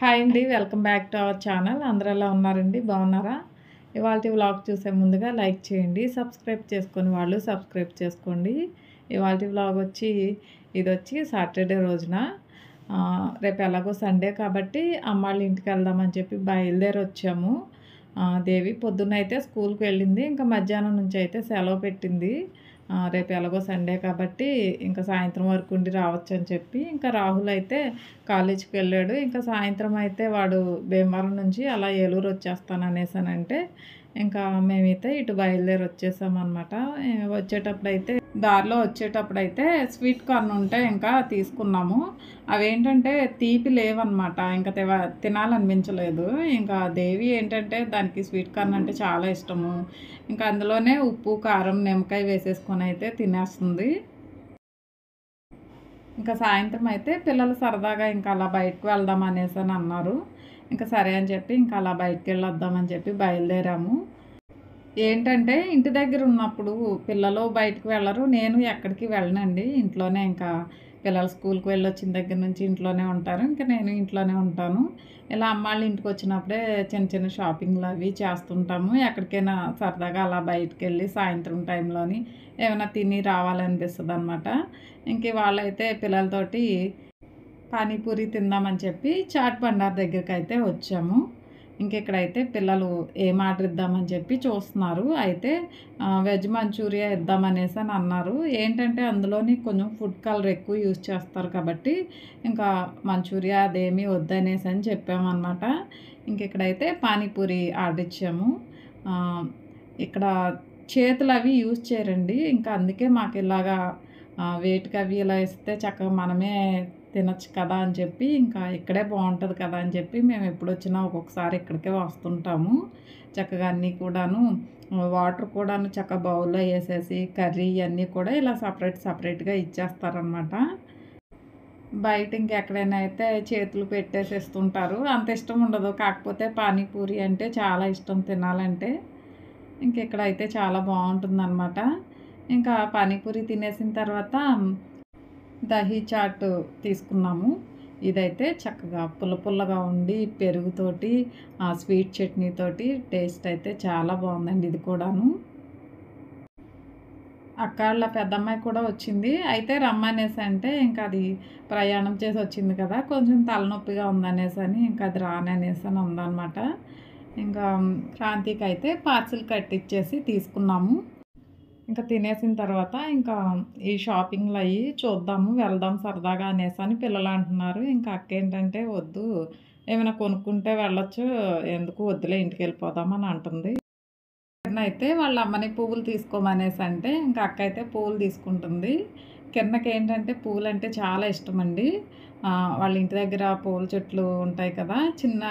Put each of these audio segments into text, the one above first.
Hi అండి. Welcome back to our channel. అందరూ ఎలా ఉన్నారండి? బాగున్నారా? ఇవాల్టి వ్లాగ్ చూసే ముందుగా లైక్ చేయండి. సబ్స్క్రైబ్ చేసుకొని వాళ్ళు సబ్స్క్రైబ్ చేసుకోండి. ఇవాల్టి వ్లాగ్ ఇదొచ్చి సాటర్డే రోజున రేపు ఎలాగో సండే కాబట్టి అమ్మాళ్ళ ఇంటికి వెళ్దామని చెప్పి బయలుదేరొచ్చాము. దేవి పొద్దున్నైతే స్కూల్‌కి వెళ్ళింది. ఇంకా మధ్యాహ్నం నుంచి అయితే సెలవు పెట్టింది. రేపు ఎలాగో సండే కాబట్టి ఇంకా సాయంత్రం వరకు ఉండి రావచ్చని చెప్పి, ఇంకా రాహుల్ అయితే కాలేజీకి వెళ్ళాడు. ఇంకా సాయంత్రం అయితే వాడు భీమవరం నుంచి అలా ఏలూరు వచ్చేస్తాననేసానంటే, ఇంకా మేమైతే ఇటు బయలుదేరి వచ్చేసామనమాట. వచ్చేటప్పుడైతే దారిలో వచ్చేటప్పుడైతే స్వీట్ కార్న్ ఉంటే ఇంకా తీసుకున్నాము. అవేంటంటే తీపి లేవన్నమాట. ఇంకా తినాలనిపించలేదు. ఇంకా దేవి ఏంటంటే దానికి స్వీట్ కార్న్ అంటే చాలా ఇష్టము. ఇంకా అందులోనే ఉప్పు, కారం, నిమ్మకాయ వేసేసుకొని అయితే తినేస్తుంది. ఇంకా సాయంత్రం అయితే పిల్లలు సరదాగా ఇంకా అలా బయటకు వెళ్దాం అనేసి అని అన్నారు. ఇంకా సరే అని చెప్పి ఇంకా అలా బయటకు వెళ్ళొద్దామని చెప్పి బయలుదేరాము. ఏంటంటే ఇంటి దగ్గర ఉన్నప్పుడు పిల్లలు బయటకు వెళ్ళరు. నేను ఎక్కడికి వెళ్ళనండి. ఇంట్లోనే ఇంకా పిల్లలు స్కూల్‌కి వెళ్ళొచ్చిన దగ్గర నుంచి ఇంట్లోనే ఉంటారు. ఇంకా నేను ఇంట్లోనే ఉంటాను. ఇలా అమ్మాళ్ళ ఇంటికి వచ్చినప్పుడే చిన్న చిన్న షాపింగ్‌లు అవి చేస్తుంటాము. ఎక్కడికైనా సరదాగా అలా బయటికెళ్ళి సాయంత్రం టైంలోని ఏమైనా తిని రావాలనిపిస్తదనమాట. ఇంక వాళ్ళైతే పిల్లలతోటి పానీపూరి తిందామని చెప్పి చాట్ బండార్ దగ్గరికైతే వచ్చాము. ఇంకిక్కడైతే పిల్లలు ఏం ఆర్డర్ ఇద్దామని చెప్పి చూస్తున్నారు. అయితే వెజ్ మంచూరియా ఇద్దామనేసి అని అన్నారు. ఏంటంటే అందులోని కొంచెం ఫుడ్ కలర్ ఎక్కువ యూజ్ చేస్తారు కాబట్టి ఇంకా మంచూరియా అదేమీ వద్దనేసి అని చెప్పామన్నమాట. ఇంకిక్కడైతే పానీపూరి ఆర్డర్ ఇచ్చాము. ఇక్కడ చేతులు అవి యూజ్ చేయరండి. ఇంకా అందుకే మాకు ఇలాగా వేటికి అవి ఇలా ఇస్తే చక్కగా మనమే తినొచ్చు కదా అని చెప్పి ఇంకా ఇక్కడే బాగుంటుంది కదా అని చెప్పి మేము ఎప్పుడొచ్చినా ఒక్కొక్కసారి ఇక్కడికే వస్తుంటాము. చక్కగా అన్నీ కూడాను వాటర్ కూడాను చక్కగా బౌల్లో వేసేసి కర్రీ ఇవన్నీ కూడా ఇలా సపరేట్‌గా ఇచ్చేస్తారనమాట. బయట ఇంకెక్కడైనా అయితే చేతులు పెట్టేసేస్తుంటారు. అంత ఇష్టం ఉండదు. కాకపోతే పానీపూరి అంటే చాలా ఇష్టం తినాలంటే. ఇంకిక్కడైతే చాలా బాగుంటుందనమాట. ఇంకా పానీపూరి తినేసిన తర్వాత దహీ చాట్ తీసుకున్నాము. ఇదైతే చక్కగా పుల్లగా ఉండి పెరుగుతోటి స్వీట్ చట్నీతోటి టేస్ట్ అయితే చాలా బాగుందండి ఇది కూడాను. అక్క వాళ్ళ పెద్దమ్మాయి కూడా వచ్చింది. అయితే రమ్మనేసంటే ఇంకా అది ప్రయాణం చేసి వచ్చింది కదా! కొంచెం తలనొప్పిగా ఉందనేసని ఇంకా అది రాననేసని ఉందనమాట. ఇంకా క్రాంతికైతే పార్సిల్ కట్టిచ్చేసి తీసుకున్నాము. ఇంకా తినేసిన తర్వాత ఇంకా ఈ షాపింగ్‌లయ్యి చూద్దాము, వెళ్దాం సరదాగా అనేసని పిల్లలంటున్నారు. ఇంకా అక్కేంటంటే వద్దు ఏమైనా కొనుక్కుంటే వెళ్ళొచ్చు. ఎందుకు వద్దులే ఇంటికెళ్ళిపోదాం అని అంటుంది. అయితే వాళ్ళ అమ్మని పువ్వులు తీసుకోమనేసంటే ఇంకా అక్క అయితే పువ్వులు తీసుకుంటుంది. కిరణకేంటంటే పూలంటే చాలా ఇష్టమండి. వాళ్ళ ఇంటి దగ్గర పూల చెట్లు ఉంటాయి కదా! చిన్న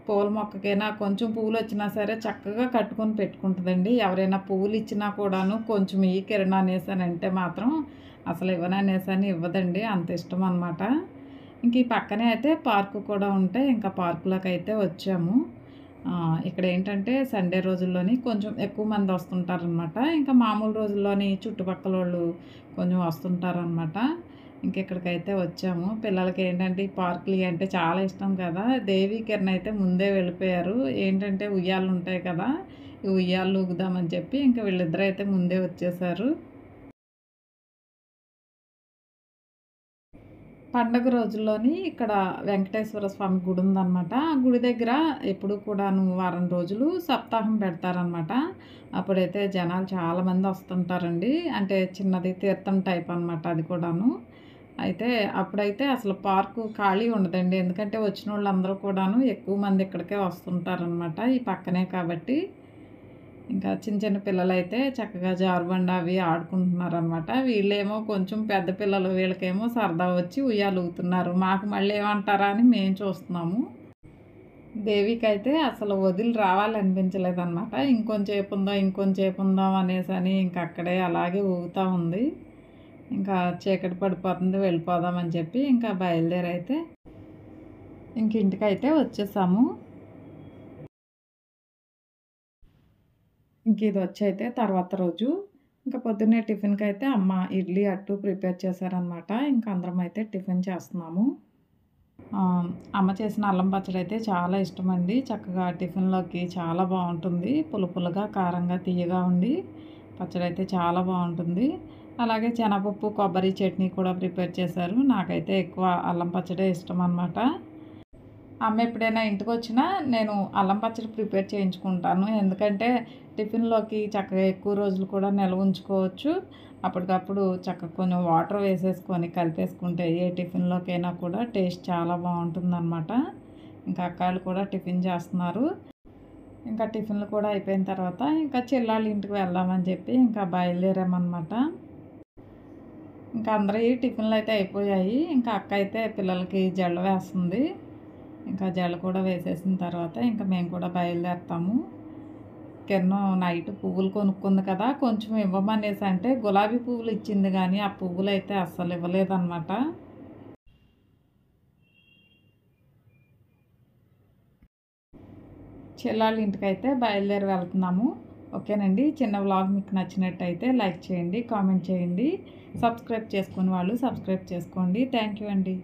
పూల మొక్కకైనా కొంచెం పువ్వులొచ్చినా సరే చక్కగా కట్టుకొని పెట్టుకుంటదండి. ఎవరైనా పువ్వులిచ్చినా కూడాను కొంచెం ఇయ్యి కిరణ్ అనేసనంటే మాత్రం అసలు ఇవ్వననేసని ఇవ్వదండి. అంత ఇష్టమనమాట. ఇంక ఈ పక్కనే అయితే పార్కు కూడా ఉంటే ఇంకా పార్కులోకైతే వచ్చాము. ఇక్కడేంటంటే సండే రోజుల్లోని కొంచెం ఎక్కువ మంది వస్తుంటారనమాట. ఇంకా మామూలు రోజుల్లోని చుట్టుపక్కలోళ్ళు కొంచెం వస్తుంటారనమాట. ఇంకిక్కడికైతే వచ్చాము. పిల్లలకేంటంటే ఈ పార్కులు అంటే చాలా ఇష్టం కదా! దేవి, కిరణ్ అయితే ముందే వెళ్ళిపోయారు. ఏంటంటే ఉయ్యాలలుంటాయి కదా! ఈ ఉయ్యాలలు ఊగుదామని చెప్పి ఇంక వీళ్ళిద్దరైతే ముందే వచ్చేసారు. పండగ రోజుల్లోని ఇక్కడ వెంకటేశ్వర స్వామి గుడి ఉందనమాట. ఆ గుడి దగ్గర ఎప్పుడు కూడాను వారం రోజులు సప్తాహం పెడతారనమాట. అప్పుడైతే జనాలు చాలామంది వస్తుంటారండి. అంటే చిన్నది తీర్థం టైప్ అనమాట అది కూడాను. అయితే అప్పుడైతే అసలు పార్కు ఖాళీ ఉండదండి. ఎందుకంటే వచ్చినోళ్ళందరూ కూడాను ఎక్కువ మంది ఇక్కడికే వస్తుంటారనమాట. ఈ పక్కనే కాబట్టి. ఇంకా చిన్న చిన్న పిల్లలైతే చక్కగా జారుబండ అవి ఆడుకుంటున్నారనమాట. వీళ్ళేమో కొంచెం పెద్ద పిల్లలు వీళ్ళకేమో సరదా వచ్చి ఉయ్యాలూగుతున్నారు. మాకు మళ్ళీ ఏమంటారా అని మేము చూస్తున్నాము. దేవికైతే అసలు వదిలి రావాలనిపించలేదనమాట. ఇంకొంచేపుందాం అనేసని ఇంక అక్కడే అలాగే ఊగుతా ఉంది. ఇంకా చీకటి పడిపోతుంది వెళ్ళిపోదామని చెప్పి ఇంకా బయలుదేరైతే ఇంక ఇంటికైతే వచ్చేసాము. ఇంకిదొచ్చైతే తర్వాత రోజు. ఇంకా పొద్దున్నే టిఫిన్‌కైతే అమ్మ ఇడ్లీ, అట్టు ప్రిపేర్ చేశారనమాట. ఇంక అందరం అయితే టిఫిన్ చేస్తున్నాము. అమ్మ చేసిన అల్లం పచ్చడి అయితే చాలా ఇష్టమండి. చక్కగా టిఫిన్‌లోకి చాలా బావుంటుంది. పులుపులుగా, కారంగా, తియ్యగా ఉండి పచ్చడైతే చాలా బావుంటుంది. అలాగే శనగపప్పు, కొబ్బరి చట్నీ కూడా ప్రిపేర్ చేశారు. నాకైతే ఎక్కువ అల్లం పచ్చడే ఇష్టమనమాట. అమ్మ ఎప్పుడైనా ఇంటికొచ్చినా నేను అల్లం పచ్చడి ప్రిపేర్ చేయించుకుంటాను. ఎందుకంటే టిఫిన్‌లోకి చక్కగా ఎక్కువ రోజులు కూడా నిల్వ ఉంచుకోవచ్చు. అప్పటికప్పుడు చక్కగా కొంచెం వాటర్ వేసేసుకొని కలిపేసుకుంటే ఏ టిఫిన్‌లోకైనా కూడా టేస్ట్ చాలా బావుంటుందనమాట. ఇంకా అక్కాళ్ళు కూడా టిఫిన్ చేస్తున్నారు. ఇంకా టిఫిన్‌లు కూడా అయిపోయిన తర్వాత ఇంకా చెల్లాళ్ళ ఇంటికి వెళ్దామని చెప్పి ఇంకా బయలుదేరామనమాట. ఇంకా అందరియి టిఫిన్‌లయితే అయిపోయాయి. ఇంకా అక్క అయితే పిల్లలకి జడలు వేస్తుంది. ఇంకా జడ కూడా వేసేసిన తర్వాత ఇంకా మేము కూడా బయలుదేరతాము. కిరణం నైట్ పువ్వులు కొనుక్కుంది కదా! కొంచెం ఇవ్వమనేసి అంటే గులాబీ పువ్వులు ఇచ్చింది గానీ, ఆ పువ్వులైతే అస్సలు ఇవ్వలేదనమాట. చెల్లాళ్ళ ఇంటికైతే బయలుదేరి వెళ్తున్నాము. ఓకేనండి. చిన్న వ్లాగ్ మీకు నచ్చినట్టయితే లైక్ చేయండి, కామెంట్ చేయండి. సబ్స్క్రైబ్ చేసుకోని వాళ్ళు సబ్స్క్రైబ్ చేసుకోండి. థ్యాంక్ యూ అండి.